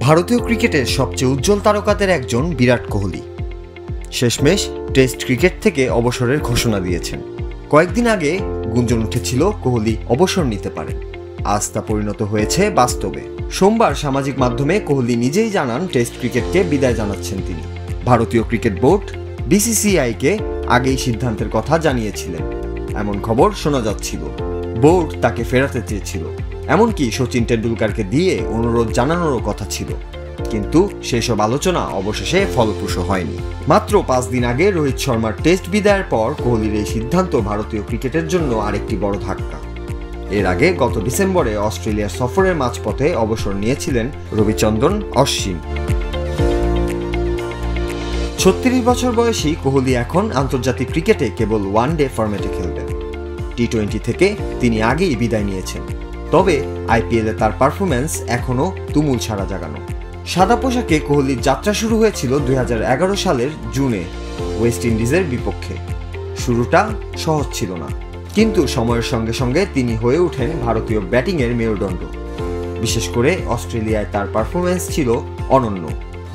ভারতীয় ক্রিকেটের সবচেয়ে উজ্জ্বল তারকাদের একজন বিরাট কোহলি শেষমেশ টেস্ট ক্রিকেট থেকে অবসরের ঘোষণা দিয়েছেন। কয়েকদিন আগে গুঞ্জন উঠেছিল কোহলি অবসর নিতে পারেন। আজ তা পরিণত হয়েছে বাস্তবে। সোমবার সামাজিক মাধ্যমে কোহলি নিজেই জানান টেস্ট ক্রিকেটকে বিদায় জানাচ্ছেন তিনি। ভারতীয় ক্রিকেট বোর্ড বিসিসিআইকে আগেই সিদ্ধান্তের কথা জানিয়েছিলেন এমন খবর শোনা যাচ্ছিল। বোর্ড তাকে ফেরাতে চেয়েছিল, এমনকি সচিন টেন্ডুলকারকে দিয়ে অনুরোধ জানানোরও কথা ছিল, কিন্তু সেসব আলোচনা অবশেষে ফলপ্রসূ হয়নি। মাত্র 5 দিন আগে রোহিত শর্মার টেস্ট বিদায়ের পর কোহলির এই সিদ্ধান্ত ভারতীয় ক্রিকেটের জন্য আরেকটি বড় ধাক্কা। এর আগে গত ডিসেম্বরে অস্ট্রেলিয়ার সফরের মাঝপথে অবসর নিয়েছিলেন রবিচন্দ্রন অশ্বিন। 36 বছর বয়সী কোহলি এখন আন্তর্জাতিক ক্রিকেটে কেবল ওয়ানডে ফরম্যাটে খেলবেন। টি-20 থেকে তিনি আগেই বিদায় নিয়েছেন, তবে আইপিএলে তার পারফরম্যান্স এখনও তুমুল সাড়া জাগানো। সাদা পোশাকে কোহলির যাত্রা শুরু হয়েছিল 2011 সালের জুনে ওয়েস্ট ইন্ডিজের বিপক্ষে। শুরুটা সহজ ছিল না, কিন্তু সময়ের সঙ্গে সঙ্গে তিনি হয়ে ওঠেন ভারতীয় ব্যাটিংয়ের মেরুদণ্ড। বিশেষ করে অস্ট্রেলিয়ায় তার পারফরম্যান্স ছিল অনন্য।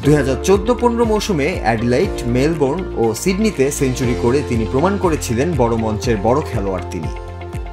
2014-15 মৌসুমে অ্যাডিলাইড, মেলবোর্ন ও সিডনিতে সেঞ্চুরি করে তিনি প্রমাণ করেছিলেন বড় মঞ্চের বড় খেলোয়াড় তিনি।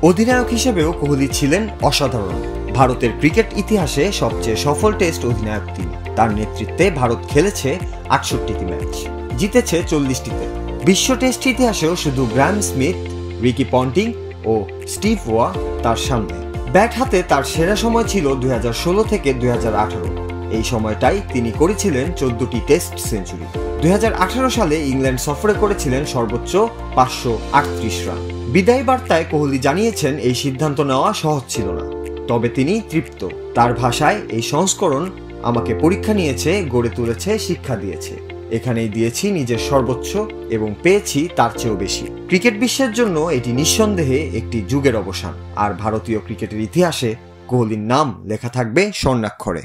অধিনায়ক হিসেবেও কোহলি ছিলেন অসাধারণ। ভারতের ক্রিকেট ইতিহাসে সবচেয়ে সফল টেস্ট অধিনায়ক তিনি। তার নেতৃত্বে ভারত খেলেছে 68টি ম্যাচ, জিতেছে 40টিতে। বিশ্ব টেস্ট ইতিহাসেও শুধু গ্রাহাম স্মিথ, রিকি পন্টিং ও স্টিভ ওয়া তার সামনে। ব্যাট হাতে তার সেরা সময় ছিল 2016 থেকে 2018। এই সময়টাই তিনি করেছিলেন 14টি টেস্ট সেঞ্চুরি। 2018 সালে ইংল্যান্ড সফরে করেছিলেন সর্বোচ্চ 538 রান। বিদায় বার্তায় কোহলি জানিয়েছেন এই সিদ্ধান্ত নেওয়া সহজ ছিল না, তবে তিনি তৃপ্ত। তার ভাষায়, এই সংস্করণ আমাকে পরীক্ষা নিয়েছে, গড়ে তুলেছে, শিক্ষা দিয়েছে। এখানেই দিয়েছি নিজের সর্বোচ্চ এবং পেয়েছি তার চেয়েও বেশি। ক্রিকেট বিশ্বের জন্য এটি নিঃসন্দেহে একটি যুগের অবসান, আর ভারতীয় ক্রিকেটের ইতিহাসে কোহলির নাম লেখা থাকবে স্বর্ণাক্ষরে।